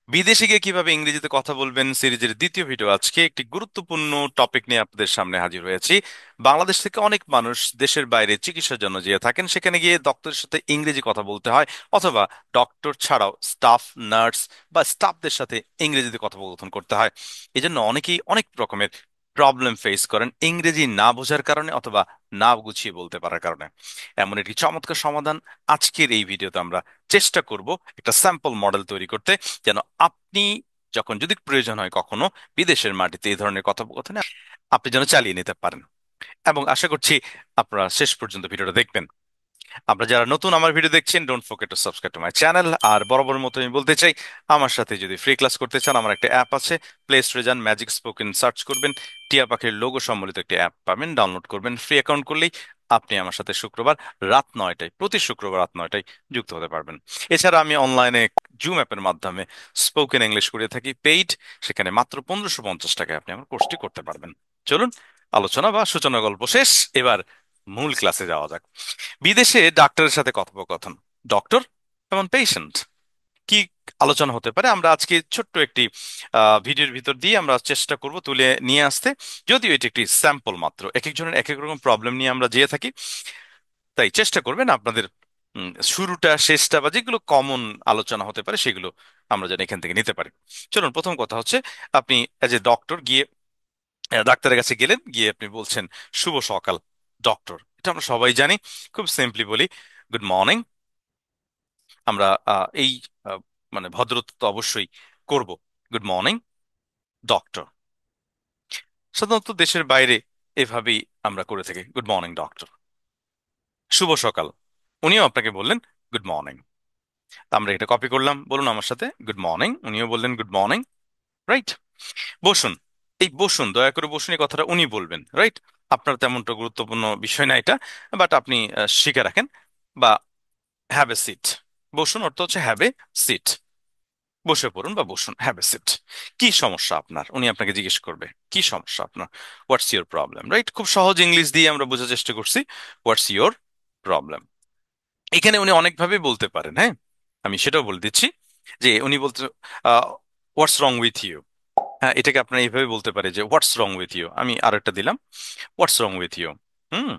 বিদেশে গিয়ে কিভাবে ইংরেজিতে কথা বলবেন সিরিজের দ্বিতীয় ভিডিও। আজকে একটি গুরুত্বপূর্ণ টপিক নিয়ে আপনাদের সামনে হাজির হয়েছি। বাংলাদেশ থেকে অনেক মানুষ দেশের বাইরে চিকিৎসার জন্য যেয়ে থাকেন, সেখানে গিয়ে ডক্টরের সাথে ইংরেজি কথা বলতে হয়, অথবা ডক্টর ছাড়াও স্টাফ, নার্স বা স্টাফদের সাথে ইংরেজিতে কথোপকথন করতে হয়। এই জন্য অনেকেই অনেক রকমের প্রবলেম ফেস করেন ইংরেজি না বোঝার কারণে অথবা না গুছিয়ে বলতে পারার কারণে। এমন একটি চমৎকার সমাধান আজকের এই ভিডিওতে আমরা চেষ্টা করব একটা স্যাম্পল মডেল তৈরি করতে, যেন আপনি যখন যদি প্রয়োজন হয় কখনো বিদেশের মাটিতে এই ধরনের কথোপকথনে আপনি যেন চালিয়ে নিতে পারেন। এবং আশা করছি আপনারা শেষ পর্যন্ত ভিডিওটা দেখবেন। আপনারা যারা নতুন আমার ভিডিও দেখছেন, don't forget to subscribe to my channel. আর বরাবর মতো আমি বলতে চাই, আমার সাথে যদি ফ্রি ক্লাস করতে চান, আমার একটা অ্যাপ আছে। প্লে স্টোরে যান, ম্যাজিক স্পোকেন সার্চ করবেন, টিয়া পাখির লোগো সম্বলিত একটি অ্যাপ পাবেন, ডাউনলোড করবেন। ফ্রি অ্যাকাউন্ট করলেই আপনি আমার সাথে শুক্রবার রাত 9টায়, প্রতি শুক্রবার রাত 9টায় যুক্ত হতে পারবেন। এছাড়া আমি অনলাইনে জুম অ্যাপের মাধ্যমে স্পোকেন ইংলিশ করে থাকি, পেইড। সেখানে মাত্র 1550 টাকায় আপনি আমার কোর্সটি করতে পারবেন। চলুন, আলোচনা বা সূচনা গল্প শেষ, এবার মূল ক্লাসে যাওয়া যাক। বিদেশে ডাক্তারের সাথে কথোপকথন, ডক্টর এবং পেশেন্ট, কি আলোচনা হতে পারে আমরা আজকে ছোট্ট একটি ভিডিওর ভিতর দিয়ে আমরা চেষ্টা করব তুলে নিয়ে আসতে। যদিও এটি একটি স্যাম্পল মাত্র, এক একজনের এক এক রকম প্রবলেম নিয়ে আমরা যেয়ে থাকি, তাই চেষ্টা করবেন আপনাদের শুরুটা শেষটা বা যেগুলো কমন আলোচনা হতে পারে সেগুলো আমরা যেন এখান থেকে নিতে পারি। চলুন, প্রথম কথা হচ্ছে, আপনি এজ এ ডক্টর গিয়ে ডাক্তারের কাছে গেলেন, গিয়ে আপনি বলছেন শুভ সকাল ডক্টর। এটা আমরা সবাই জানি। খুব সিম্পলি বলি, গুড মর্নিং। আমরা এই আহ, মানে ভদ্রতা তো অবশ্যই করব। Good morning doctor. সাধারণত দেশের বাইরে এভাবেই আমরা করে থাকি, গুড মর্নিং ডক্টর, শুভ সকাল। উনিও আপনাকে বললেন গুড মর্নিং। আমরা এটা কপি করলাম, বলুন আমার সাথে, গুড মর্নিং। উনিও বললেন গুড মর্নিং, রাইট। বসুন। এই বসুন, দয়া করে বসুন, এই কথাটা উনি বলবেন, রাইট। আপনার তেমনটা গুরুত্বপূর্ণ বিষয় না এটা, বাট আপনি শিখে রাখেন। বা হ্যাভ এ সিট, বসুন অর্থ হচ্ছে হ্যাভ এ সিট, বসে পড়ুন বা বসুন, হ্যাভ এ সিট। কি সমস্যা আপনার, উনি আপনাকে জিজ্ঞেস করবে কি সমস্যা আপনার, হোয়াটস ইউর প্রবলেম, রাইট। খুব সহজ ইংলিশ দিয়ে আমরা বোঝার চেষ্টা করছি, হোয়াটস ইউর প্রবলেম। এখানে উনি অনেকভাবে বলতে পারেন, হ্যাঁ, আমি সেটাও বলে দিচ্ছি। যে উনি বলতে, হোয়াটস রং উইথ ইউ। হ্যাঁ, এটাকে আপনারা এইভাবে বলতে পারে যে হোয়াটস রং উইথ ইউ। আমি আরেকটা দিলাম, what's wrong with you. Hmm,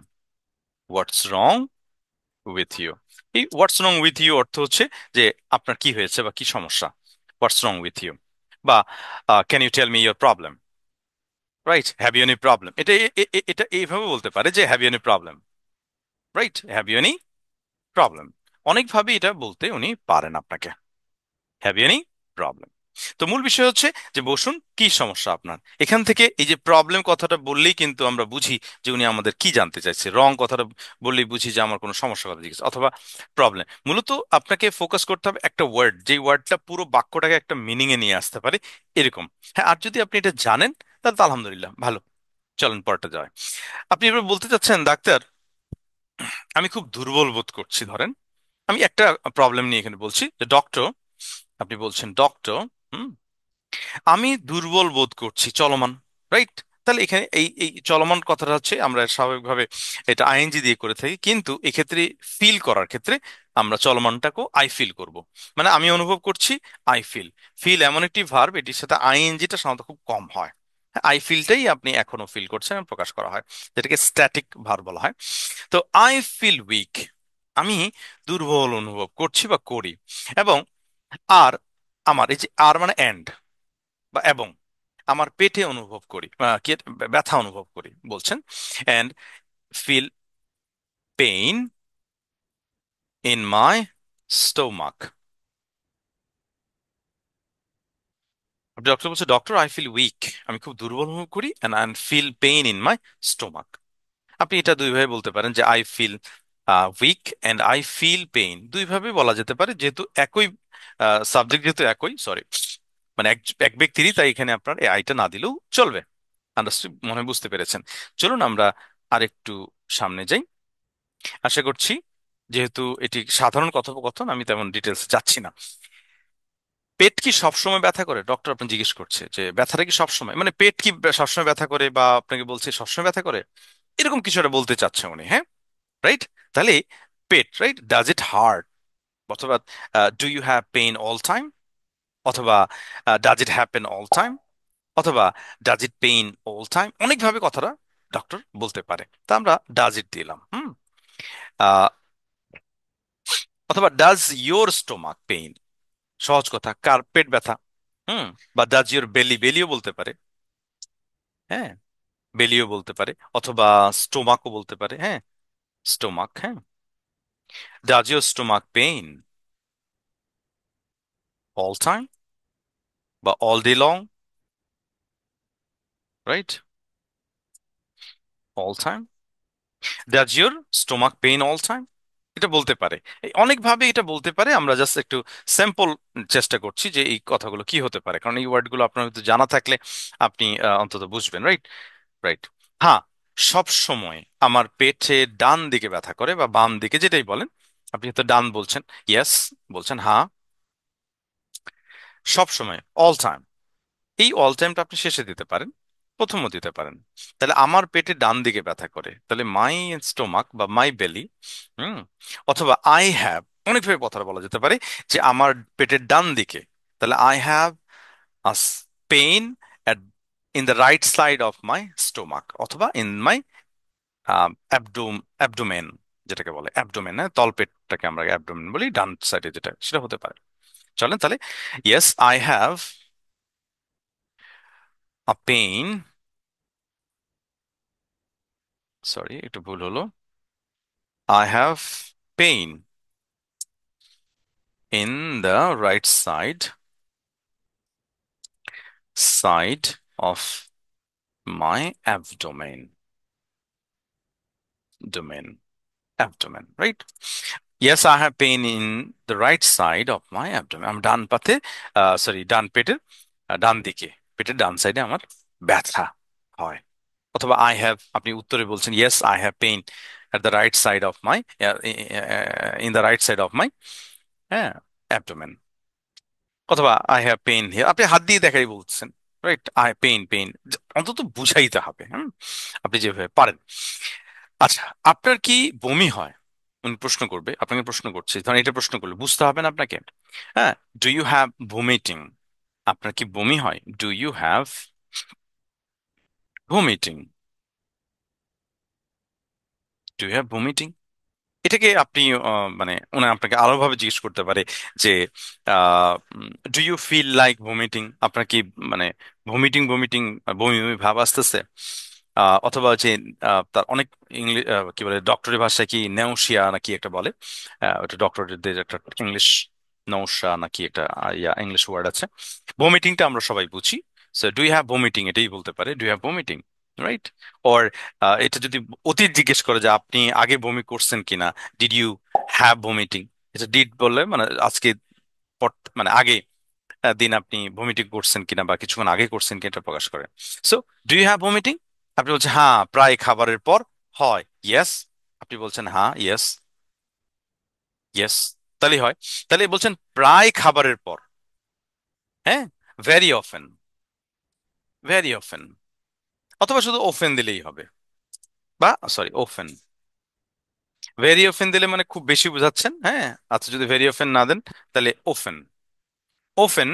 what's wrong with you. এই হোয়াটস রং উইথ ইউ অর্থ হচ্ছে যে আপনার কি হয়েছে বা কি সমস্যা, হোয়াটস রং উইথ ইউ। বা can you tell me your problem, right, have you any problem. এটা এটা এইভাবে বলতে পারে যে have you any problem, right, have you any problem. অনেকভাবে এটা বলতে উনি পারেন আপনাকে, হ্যাভ ইউ এনি প্রবলেম। তো মূল বিষয় হচ্ছে যে বসুন, কি সমস্যা আপনার। এখান থেকে এই যে প্রবলেম কথাটা বললেই কিন্তু আমরা বুঝি যে উনি আমাদের কি জানতে চাইছে। রং কথাটা বললেই বুঝি যে আমার কোনো সমস্যার কথা জিজ্ঞেস, অথবা প্রবলেম। মূলত আপনাকে ফোকাস করতে হবে একটা ওয়ার্ড, যে ওয়ার্ডটা পুরো বাক্যটাকে একটা মিনিং এ নিয়ে আসতে পারে, এরকম। হ্যাঁ, আর যদি আপনি এটা জানেন তাহলে তো আলহামদুলিল্লাহ, ভালো। চলেন পরটা যায়। আপনি এবার বলতে চাচ্ছেন, ডাক্তার আমি খুব দুর্বল বোধ করছি, ধরেন আমি একটা প্রবলেম নিয়ে এখানে বলছি যে ডক্টর, আপনি বলছেন ডক্টর, আমি দুর্বল বোধ করছি, চলমান, রাইট। তাহলে এখানে এই এই চলমান কথাটা হচ্ছে আমরা স্বাভাবিকভাবে এটা আইএনজি দিয়ে করে থাকি, কিন্তু এক্ষেত্রে ফিল করার ক্ষেত্রে আমরা চলমানটাকেও আই ফিল করব। মানে আমি অনুভব করছি, আই ফিল। ফিল এমন একটি ভার্ব, এটির সাথে আইএনজিটা সাধারণত খুব কম হয়। আই ফিলটাই আপনি এখনো ফিল করছেন এবং প্রকাশ করা হয়, যেটাকে স্ট্যাটিক ভার্ব বলা হয়। তো আই ফিল উইক, আমি দুর্বল অনুভব করছি বা করি। এবং আর, আমার এই যে আর মানে এন্ড বা এবং, আমার পেটে অনুভব করি ব্যথা অনুভব করি বলছেন। And feel pain in my stomach. Doctor বলছে, ডক্টর আই ফিল উইক, আমি খুব দুর্বল অনুভব করি, and I feel pain in my stomach. আপনি এটা দুইভাবে বলতে পারেন যে I feel weak and I feel pain, দুইভাবে বলা যেতে পারে, যেহেতু একই সাবজেক্ট, যেহেতু একই, সরি, মানে এক এক ব্যক্তিরই, তাই এখানে আপনার এই আইটা না দিলেও চলবে। আন্ডারস্টুড, মনে হয় বুঝতে পেরেছেন। চলুন আমরা আরেকটু সামনে যাই। আশা করছি, যেহেতু এটি সাধারণ কথোপকথন, আমি তেমন ডিটেলস যাচ্ছি না। পেট কি সবসময় ব্যথা করে, ডক্টর আপনি জিজ্ঞেস করছে যে ব্যথাটা কি সবসময়, মানে পেট কি সবসময় ব্যথা করে, বা আপনাকে বলছে সবসময় ব্যথা করে, এরকম কিছু একটা বলতে চাচ্ছে উনি, হ্যাঁ, রাইট। তাহলে পেট, রাইট, ডাজ ইট হার্ট, অথবা do you have pain all time, অথবা does it happen all time, অথবা does it pain all time. অনেকভাবে কথাটা ডক্টর বলতে পারে, তা আমরা ডাজ ইট দিলাম। আহ, অথবা ডাজ ইয়োর স্টোমাক পেইন, সহজ কথা, কার পেট ব্যথা। হুম। বা ডাজ ইয়োর বেলি, বেলিও বলতে পারে। হ্যাঁ, বেলিও বলতে পারে, অথবা স্টোমাকও বলতে পারে। হ্যাঁ, স্টোমাক। হ্যাঁ, does your stomach pain all time বা all day long, right? All time, does your stomach pain all time, এটা বলতে পারে। এই অনেকভাবে এটা বলতে পারে। আমরা জাস্ট একটু স্যাম্পল চেষ্টা করছি যে এই কথাগুলো কি হতে পারে, কারণ এই ওয়ার্ডগুলো আপনার হয়তো জানা থাকলে আপনি অন্তত বুঝবেন, রাইট? রাইট। হ্যাঁ, সব সময় আমার পেটে ডান দিকে ব্যথা করে, বা বাম দিকে, যেটাই বলেন। আপনি হয়তো ডান বলছেন, ইয়েস বলছেন, হ্যাঁ। সব সময়, অল টাইম, এই অল টাইমটা আপনি শেষে দিতে পারেন, প্রথমও দিতে পারেন। তাহলে আমার পেটে ডান দিকে ব্যথা করে, তাহলে মাই স্টোমাক বা মাই বেলি। হুম। অথবা আই হ্যাভ, অনেকভাবে কথাটা বলা যেতে পারে যে আমার পেটের ডান দিকে, তাহলে I have a pain at in the right side of my stomach, অথবা in my অ্যাবডোমেন, যেটাকে বলে অ্যাবডোমেন, হ্যাঁ, তলপেটটাকে আমরা অ্যাবডোমেন বলি, ডান সাইডে যেটা, সেটা হতে পারে। চলেন তাহলে, yes I have a pain, sorry একটু ভুল হলো, I have pain in the right side of my abdomen, domain, abdomen, right? Yes, I have pain in the right side of my abdomen. আমার ডান পাতে, সরি, ডান পেটের ডান দিকে, পেটের ডান সাইডে আমার ব্যথা হয়। অথবা আই হ্যাভ, আপনি উত্তরে বলছেন, yes I have pain at the right side of my in the right side of my, হ্যাঁ, অ্যাবডোমেন। অথবা আই হ্যাভ পেইন হিয়ার, আপনি হাত দিয়ে দেখাই বলছেন, রাইট? আই পেইন, পেইন, অন্তত বুঝাইতে হবে। আপনি যেভাবে পারেন। আচ্ছা, আপনার কি বমি হয়? উনি প্রশ্ন করবে, আপনাকে প্রশ্ন করছে, ধরেন এটা প্রশ্ন করলে বুঝতে হবে না আপনাকে। হ্যাঁ, ডু ইউ হ্যাভ ভমিটিং, আপনার কি বমি হয়? Do you have vomiting, do you have vomiting. এটাকে আপনি মানে উনি আপনাকে আলাদাভাবে জিজ্ঞেস করতে পারে যে do you feel like vomiting, আপনার কি মানে ভমিটিং ভমিটিং, বমি বমি ভাব আসতেছে? অথবা যে তার অনেক ইংলিশ, কি বলে ডক্টরি ভাষায় কি নেউশিয়া নাকি একটা বলে, ওটা ডক্টরদের একটা ইংলিশ, নৌশা নাকি একটা ইংলিশ ওয়ার্ড আছে। ভমিটিংটা আমরা সবাই বুঝি। So do you have vomiting, এটাই বলতে পারে, do you have vomiting, right? ওর এটা যদি অতীত জিজ্ঞেস করে যে আপনি আগে বমি করছেন কিনা, ডিড ইউ হ্যাভ ভমিটিং, এটা ডিড বললে মানে আজকে, মানে আগে দিন আপনি ভমিটিং করছেন কিনা বা কিছুক্ষণ আগে করছেন কিনা এটা প্রকাশ করে। So do you have vomiting, আপনি বলছেন হ্যাঁ প্রায় খাবারের পর হয়, ইয়েস। আপনি বলছেন হ্যাঁ, ইয়েস, ইয়েস, তাহলেই হয়। তাহলে বলছেন প্রায় খাবারের পর, হ্যাঁ, ভেরি অফেন, ভেরি অফেন, অথবা শুধু ওফেন দিলেই হবে, বা সরি ওফেন। ভেরি অফেন দিলে মানে খুব বেশি বোঝাচ্ছেন, হ্যাঁ। আচ্ছা, যদি ভেরি অফেন না দেন, তাহলে ওফেন। ওফেন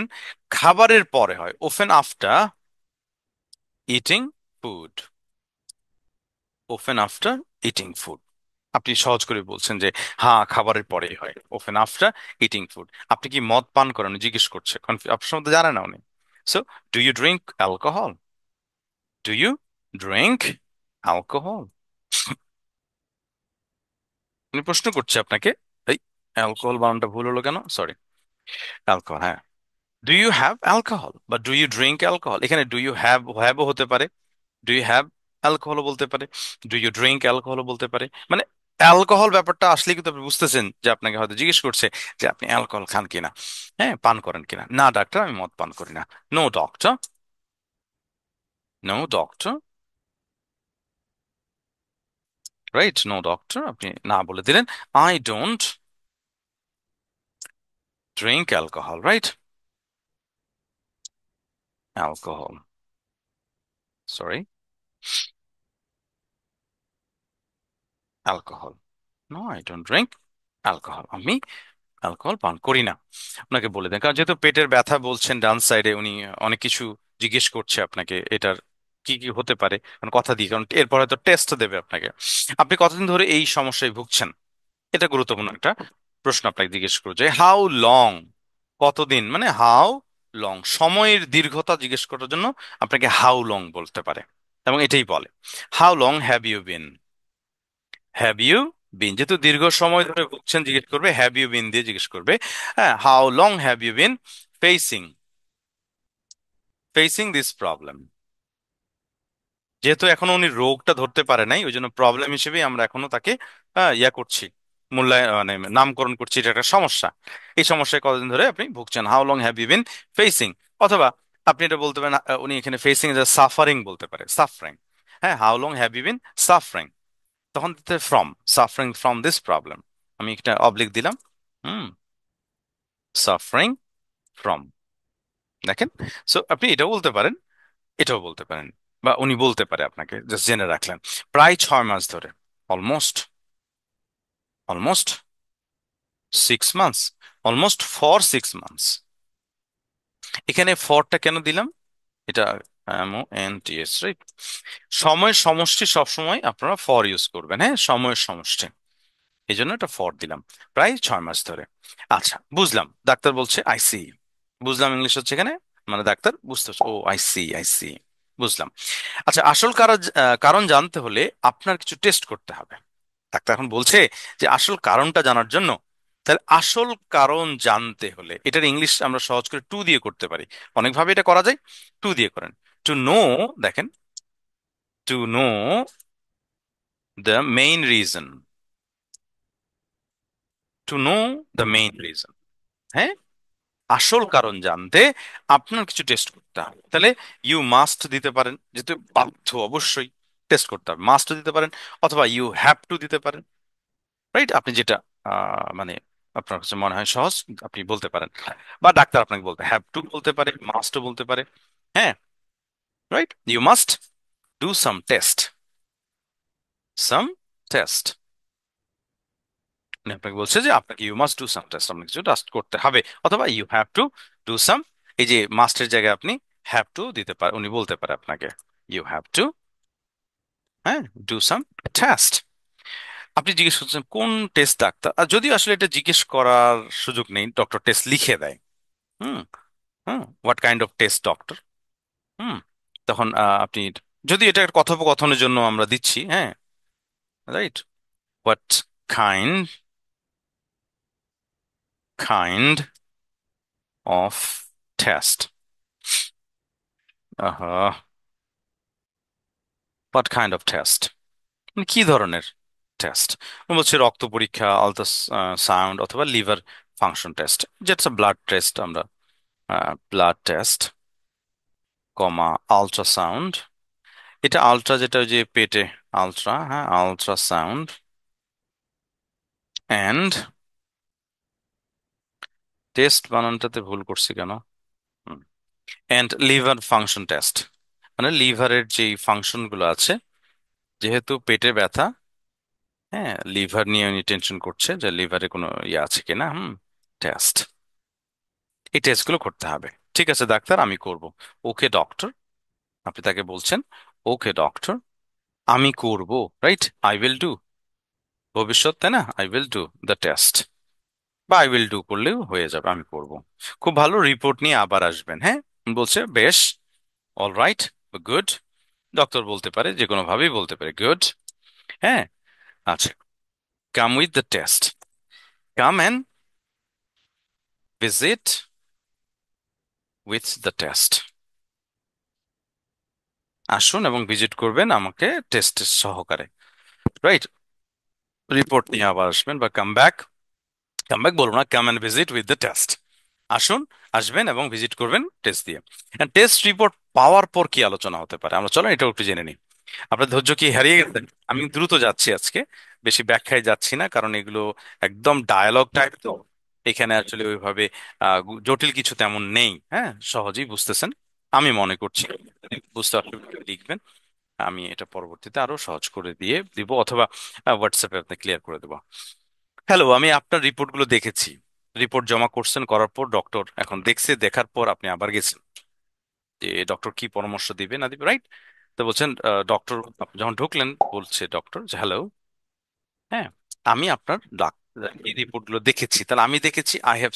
খাবারের পরে হয়, often after eating food, often after eating food. আপনি সহজ করে বলছেন যে হ্যাঁ খাবারের পরেই হয়, ওফেন আফটার ইটিং ফুড। আপনি কি মদ পান করেন উনি জিজ্ঞেস করছে, আপনার সম্বন্ধে জানে না উনি। So do you drink alcohol, do you drink alcohol, উনি প্রশ্ন করছে আপনাকে। এই অ্যালকোহল বানানটা ভুল হলো কেন, সরি, অ্যালকোহল, হ্যাঁ। ডু ইউ হ্যাভ অ্যালকোহল বা ডু ইউ ড্রিঙ্ক অ্যালকোহল, এখানে ডু ইউ হ্যাভ, হ্যাভও হতে পারে, ডু ইউ হ্যাভ অ্যালকোহলও বলতে পারে, ডু ইউ ড্রিঙ্ক অ্যালকোহলও বলতে পারে। মানে অ্যালকোহল ব্যাপারটা আসলে কিন্তু আপনি বুঝতেছেন যে আপনাকে হয়তো জিজ্ঞেস করছে যে আপনি অ্যালকোহল খান কিনা, হ্যাঁ, পান করেন কিনা। না ডাক্তার, আমি মদ পান করি না। No doctor, no doctor, right, no doctor, আপনি না বলে দিলেন। I don't drink alcohol, right? Alcohol, sorry, alcohol, no I don't drink alcohol, আমি অ্যালকোহল পান করি না। ওনাকে বলে দেন, কারণ যেহেতু পেটের ব্যথা বলছেন ডান সাইডে, উনি অনেক কিছু জিজ্ঞেস করছে আপনাকে এটার কি কি হতে পারে, কারণ কথা দিই, কারণ এরপরে তো টেস্ট দেবে আপনাকে। আপনি কতদিন ধরে এই সমস্যায় ভুগছেন? এটা গুরুত্বপূর্ণ একটা প্রশ্ন আপনাকে জিজ্ঞেস করবো, যে হাউ লং, কতদিন, মানে হাউ লং, সময়ের দীর্ঘতা জিজ্ঞেস করার জন্য আপনাকে হাউ লং বলতে পারে, এবং এটাই বলে। How long have you been, have you been, যেহেতু দীর্ঘ সময় ধরে ভুগছেন জিজ্ঞেস করবে, হ্যাভ ইউ বিন দিয়ে জিজ্ঞেস করবে। হ্যাঁ, how long have you been facing facing this problem. যেহেতু এখনো উনি রোগটা ধরতে পারে নাই, ওই জন্য প্রবলেম হিসেবেই আমরা এখনো তাকে ইয়া করছি, মূল্যায়ন মানে নামকরণ করছি, এটা একটা সমস্যা। এই সমস্যায় কতদিন ধরে আপনি ভুগছেন, how long have you been facing. অথবা আপনি এটা বলতে পারেন, উনি এখানে ফেসিং সাফারিং বলতে পারে, সাফারিং। হ্যাঁ, how long have you been suffering, তখন দিতে from, suffering from this problem, আমি একটা অবলিক দিলাম। হুম, সাফারিং ফ্রম, দেখেন। সো আপনি এটাও বলতে পারেন, এটাও বলতে পারেন, বা উনি বলতে পারে আপনাকে, জাস্ট জেনে রাখলেন। প্রায় 6 মাস ধরে, almost, almost 6 months, almost for 6 months. এখানে ফরটা কেন দিলাম? এটা MONTS, রাইট? সময়ের সমষ্টি সবসময় আপনারা ফর ইউজ করবেন, হ্যাঁ, সময়ের সমষ্টি, এই জন্য এটা ফর দিলাম। প্রায় 6 মাস ধরে। আচ্ছা, বুঝলাম, ডাক্তার বলছে আই সি, বুঝলাম ইংলিশ হচ্ছে এখানে, মানে ডাক্তার বুঝতে পারছে, ও আই সি, আই সি, বুঝলাম। আচ্ছা, আসল কারণ, কারণ জানতে হলে আপনার কিছু টেস্ট করতে হবে। ডাক্তার এখন বলছে যে আসল কারণটা জানার জন্য, তাহলে আসল কারণ জানতে হলে এটার ইংলিশ আমরা সহজ করে টু দিয়ে করতে পারি। অনেকভাবে এটা করা যায়, টু দিয়ে করেন। টু নো, দেখেন, to know the main reason, to know the main reason, হ্যাঁ, আসল কারণ জানতে আপনার কিছু টেস্ট করতে হবে। তাহলে ইউ মাস্ট দিতে পারেন, যেহেতু বাধ্য অবশ্যই টেস্ট করতে হবে, মাস্ট দিতে পারেন, অথবা ইউ হ্যাভ টু দিতে পারেন, রাইট? আপনি যেটা মানে আপনার কাছে মনে হয় সহজ, আপনি বলতে পারেন। বা ডাক্তার আপনাকে বলতে হ্যাভ টু বলতে পারে, মাস্টও বলতে পারে। হ্যাঁ, right, you must do some test, some test. আপনাকে বলছে যে আপনাকে you must do some test, আপনাকে কিছু টেস্ট করতে হবে, অথবা you have to do some, এই যে মাস্টের জায়গায় আপনি হ্যাভ টু দিতে পারে, উনি বলতে পারে আপনাকে ইউ হ্যাভ টু, হ্যাঁ, ডু সাম টেস্ট। আপনি জিজ্ঞেস করছেন কোন টেস্ট ডাক্তার, আর যদিও আসলে এটা জিজ্ঞেস করার সুযোগ নেই, ডক্টর টেস্ট লিখে দেয়। Hmm, hmm, what kind of test doctor. Hmm, তখন আপনি, যদি এটা একটা কথোপকথনের জন্য আমরা দিচ্ছি, হ্যাঁ, right, what kind, kind of test, what kind of test, কি ধরনের টেস্ট। বলছে রক্ত পরীক্ষা, আলট্রা সাউন্ড, অথবা লিভার ফাংশন টেস্ট, যেটা ব্লাড টেস্ট আমরা, ব্লাড টেস্ট, কমা আলট্রাসাউন্ড, এটা আলট্রা যেটা ওই যে পেটে, আলট্রা, হ্যাঁ, আলট্রাসাউন্ড, অ্যান্ড, টেস্ট বানানটাতে ভুল করছি কেন, অ্যান্ড লিভার ফাংশন টেস্ট, মানে লিভারের যেই ফাংশন গুলো আছে, যেহেতু পেটে ব্যথা, হ্যাঁ, লিভার নিয়ে উনি টেনশন করছে যে লিভারে কোনো ইয়ে আছে কিনা, টেস্ট, এই টেস্টগুলো করতে হবে। ঠিক আছে ডাক্তার, আমি করব। ওকে ডক্টর, আপনি তাকে বলছেন, ওকে ডক্টর, আমি করব, রাইট, আই উইল ডু, ভবিষ্যৎ তাই না, I will do the test, বা আই উইল ডু করলেও হয়ে যাবে, আমি করব। খুব ভালো, রিপোর্ট নিয়ে আবার আসবেন, হ্যাঁ। বলছে বেশ, অল রাইট, গুড, ডক্টর বলতে পারে, যে কোনো ভাবেই বলতে পারে গুড, হ্যাঁ। আচ্ছা, come with the test, come and visit with the test, আসুন এবং ভিজিট করবেন আমাকে টেস্ট সহকারে, রাইট, রিপোর্ট নিয়ে আবার আসবেন, বা কাম ব্যাক, কাম ব্যাক বলবো না, come and visit with the test, আসুন, আসবেন এবং ভিজিট করবেন টেস্ট দিয়ে। টেস্ট রিপোর্ট পাওয়ার পর কি আলোচনা হতে পারে, আমরা চলো এটাও একটু জেনে নিই। আপনার ধৈর্য কি হারিয়ে গেছে? আমি দ্রুত যাচ্ছি আজকে, বেশি ব্যাখ্যায় যাচ্ছি না, কারণ এগুলো একদম ডায়ালগ টাইপ তো, এখানে আসলে ওইভাবে জটিল কিছু তেমন নেই, হ্যাঁ, সহজেই বুঝতেছেন আমি মনে করছি। যদি বুঝতে অসুবিধা হলে লিখবেন, আমি এটা পরবর্তীতে আরো সহজ করে দিয়ে দিব, অথবা হোয়াটসঅ্যাপে আপনি ক্লিয়ার করে দেবো। হ্যালো, আমি আপনার রিপোর্টগুলো দেখেছি, রিপোর্ট জমা করছেন, করার পর ডক্টর এখন দেখছে, দেখার পর আপনি আবার গেছেন যে ডক্টর কি পরামর্শ দিবে না দিবে, রাইট? তো বলছেন ডক্টর, যখন ঢুকলেন বলছে ডক্টর যে হ্যালো, হ্যাঁ আমি আপনার এই রিপোর্টগুলো দেখেছি। তাহলে আমি দেখেছি, I have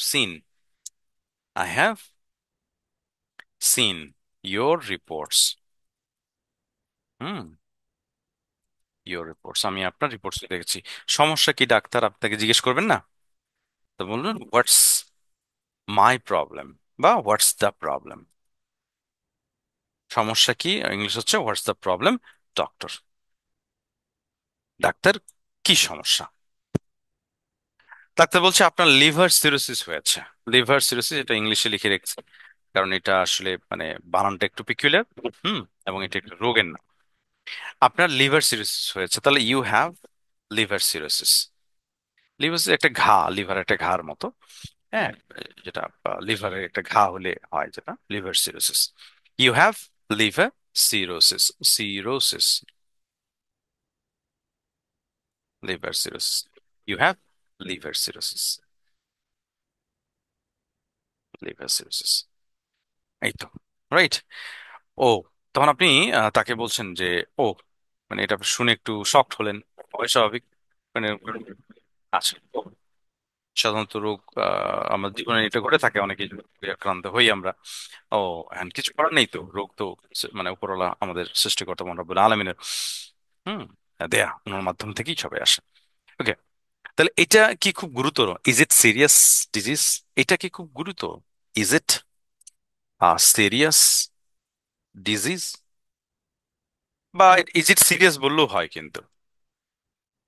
seen your reports. Hmm, your reports, আমি আপনার রিপোর্টস দেখেছি। সমস্যা কি ডাক্তার, আপনাকে জিজ্ঞেস করবেন না? তো বললেন হোয়াটস মাই প্রবলেম, বা হোয়াটস দ্য প্রবলেম। সমস্যা কি ইংলিশ হচ্ছে what's the problem doctor. Doctor, কি সমস্যা? ডাক্তার বলছে আপনার লিভার সিরোসিস হয়েছে। লিভার সিরোসিস, এটা ইংলিশে লিখে রেখেছে কারণ এটা আসলে মানে বানানটা একটু পিকুলিয়ার। হুম, এবং এটা একটা রোগের নাম। আপনার লিভার সিরোসিস হয়েছে, তাহলে you have liver cirrhosis. Liver একটা ঘা, লিভার একটা ঘার মতো। হ্যাঁ, যেটা লিভারের একটা ঘা হলে হয়, যেটা liver cirrhosis. You have liver cirrhosis. Cirrhosis, liver cirrhosis. You have liver cirrhosis. Liver cirrhosis, এই তো, রাইট। ও, তখন আপনি তাকে বলছেন যে ও, মানে এটা শুনে একটু শকড হলেন। হয় স্বাভাবিক, মানে আচ্ছা, সাধারণত রোগ আমার জীবনে এটা ঘটে থাকে, অনেকে আক্রান্ত হই আমরা। ও, এখন কিছু করার নেই তো, রোগ তো মানে উপরওয়ালা আমাদের সৃষ্টিকর্তা মহান রব্বুল আলামিনের হুম দেয়া, ওনার মাধ্যম থেকেই সবাই আসে। ওকে, তাহলে এটা কি খুব গুরুতর? Is it serious disease? এটা কি খুব গুরুতর? Is it serious disease? বা ইজ ইট সিরিয়াস বললেও হয়, কিন্তু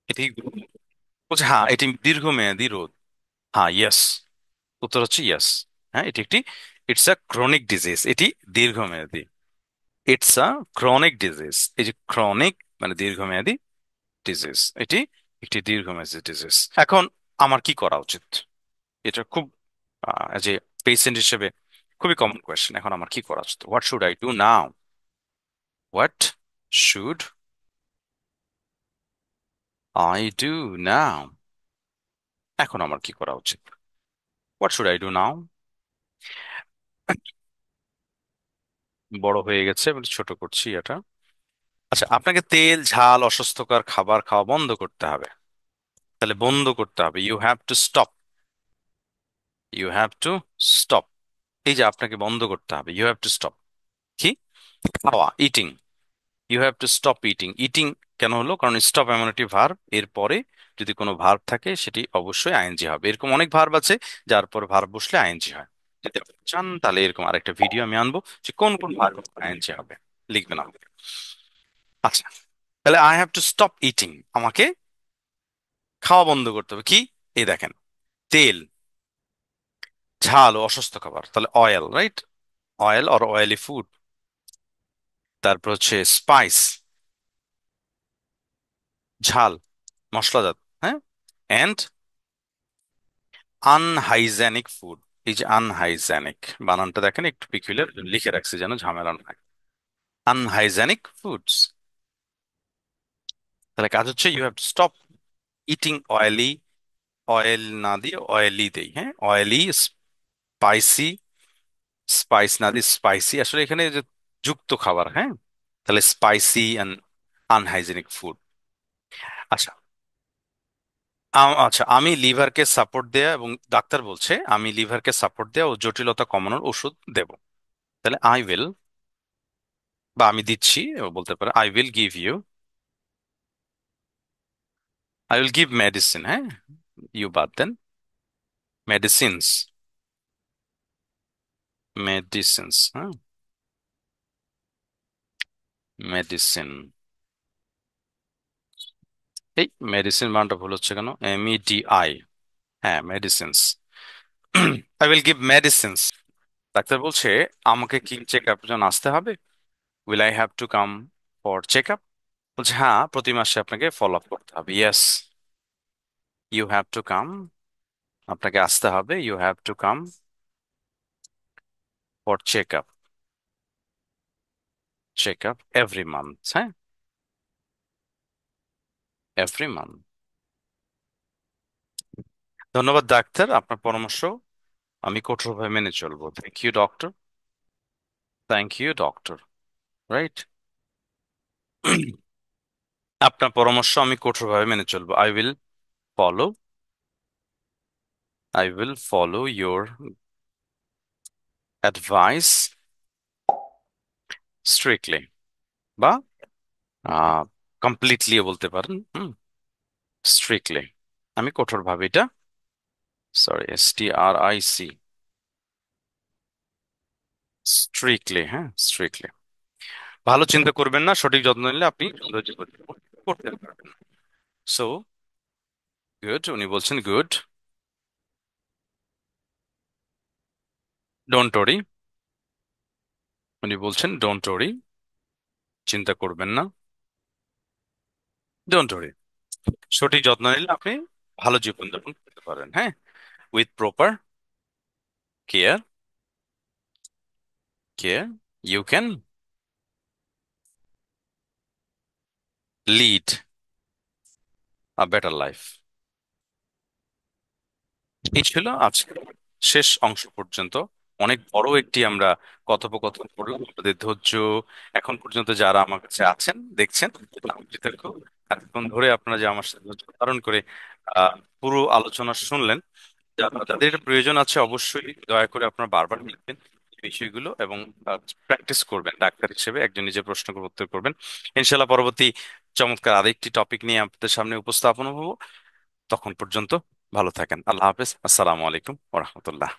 এটি বলছে হ্যাঁ এটি দীর্ঘমেয়াদী রোগ। হ্যাঁ, ইয়েস, উত্তর হচ্ছে ইয়েস। হ্যাঁ, এটি একটি, ইটস আ ক্রনিক ডিজিজ, এটি দীর্ঘমেয়াদী। ইটস আ ক্রনিক ডিজিজ, এই যে ক্রনিক মানে দীর্ঘমেয়াদী ডিজিজ, এটি একটি দীর্ঘমেয়াদী ডিজিজ। এখন আমার কি করা উচিত? এটা খুব এজ এ পেশেন্ট হিসেবে খুবই কমন কোয়েশ্চেন। এখন আমার কি করা উচিত? What should I do now? What should I do now? এখন আমার কি করা উচিত? What should I do now? বড় হয়ে গেছে, বলে ছোট করছি এটা। আচ্ছা, আপনাকে তেল ঝাল অস্বাস্থ্যকর খাবার খাওয়া বন্ধ করতে হবে। তাহলে বন্ধ করতে হবে, you have to stop. You have to stop, এই যে আপনাকে বন্ধ করতে হবে, ইউ হ্যাভ টু স্টপ। কি? খাওয়া, eating. You have to stop eating. Eating কেন হলো? কারণ স্টপ এমন একটি ভার্ব, এর পরে যদি কোনো ভার্ব থাকে সেটি অবশ্যই আইএনজি হবে। এরকম অনেক ভার্ব আছে যার পর ভার্ব বসলে আইএনজি হয়। যদি আপনি চান তাহলে এরকম আরেকটা ভিডিও আমি আনবো যে কোন কোন ভার্ব আইএনজি হবে, লিখবেন আমাকে। আচ্ছা, তাহলে I have to stop eating, আমাকে খাওয়া বন্ধ করতে হবে। কি? এই দেখেন, তেল, ঝাল ও অস্বাস্থ্য খাবার, তাহলে oil, right? Oil or oily food. তারপর হচ্ছে স্পাইস, ঝাল, মশলাজাত। হ্যাঁ, অ্যান্ড আনহাইজেনিক ফুড। এই যে আনহাইজেনিক, বানানটা দেখেন একটু পিকুলিয়ার, লিখে রাখছি যেন ঝামেলা না হয়। Unhygienic foods. তাহলে কাজ হচ্ছে you have to stop eating oily. Oil না দিয়ে অয়েলি দেই, হ্যাঁ, অয়েলি, স্পাইসি। স্পাইস না দিয়ে স্পাইসি, আসলে এখানে যে যুক্ত খাবার, হ্যাঁ। তাহলে স্পাইসি অ্যান্ড আনহাইজেনিক ফুড। আচ্ছা, আচ্ছা, আমি লিভারকে সাপোর্ট দেয়া, এবং ডাক্তার বলছে আমি লিভারকে সাপোর্ট দেয়া ও জটিলতা কমানোর ওষুধ দেব। তাহলে আই উইল, বা আমি দিচ্ছি, ও বলতে পারে I will give you, I will give medicine. হ্যাঁ, ইউ বাদ দেন, মেডিসিনস, মেডিসিনস, হ্যাঁ, মেডিসিন। এই মেডিসিন বানানটা ভুল হচ্ছে কেন? MEDI, হ্যাঁ, medicines. I will give medicines. ডাক্তার বলছে আমাকে কি চেক আপ জন্য আসতে হবে? Will I have to come for check up? বলছে হ্যাঁ, প্রতি মাসে আপনাকে ফলো আপ করতে হবে। Yes, you have to come, আপনাকে আসতে হবে, you have to come for check up. Check up every month, হ্যাঁ, এভরি মান্থ। ধন্যবাদ ডাক্তার, আপনার পরামর্শ আমি কঠোরভাবে মেনে চলবো। Thank you doctor. Thank you doctor. Right. আপনার পরামর্শ আমি কঠোরভাবে মেনে চলবো। Follow I will follow your advice strictly, বা কমপ্লিটলিও বলতে পারেন। স্ট্রিক্টলি, আমি কঠোরভাবে এটা, সরি, STRIC, স্ট্রিক্টলি, হ্যাঁ স্ট্রিক্টলি। ভালো চিন্তা করবেন না, সঠিক যত্ন নিলে আপনি সৌন্দর্য করতে পারবেন। সো গুড, উনি বলছেন গুড। ডোন্ট ওরি, উনি বলছেন ডোন্ট ওরি, চিন্তা করবেন না। ডোন্ট ওরি, সঠিক যত্ন নিলে আপনি ভালো জীবনযাপন করতে পারেন, হ্যাঁ। With proper care, care you can lead a better life. এই ছিল আজকে শেষ অংশ পর্যন্ত। অনেক বড় একটি আমরা কথোপকথন করলাম। আমাদের ধৈর্য এখন পর্যন্ত যারা আমার কাছে আছেন, দেখছেন, আমি কৃতজ্ঞ। এতক্ষণ ধরে আপনারা যে আমার সাথে ধৈর্য ধারণ করে পুরো আলোচনা শুনলেন। যাদের এটা প্রয়োজন আছে অবশ্যই দয়া করে আপনারা বারবার লিখবেন এই বিষয়গুলো, এবং প্র্যাকটিস করবেন ডাক্তার হিসেবে, একজন নিজের প্রশ্নগুলো উত্তর করবেন। ইনশাল্লাহ পরবর্তী চমৎকার আরেকটি টপিক নিয়ে আপনাদের সামনে উপস্থাপন হবো। তখন পর্যন্ত ভালো থাকেন। আল্লাহ হাফেজ। আসসালামু আলাইকুম ওয়া রাহমাতুল্লাহ।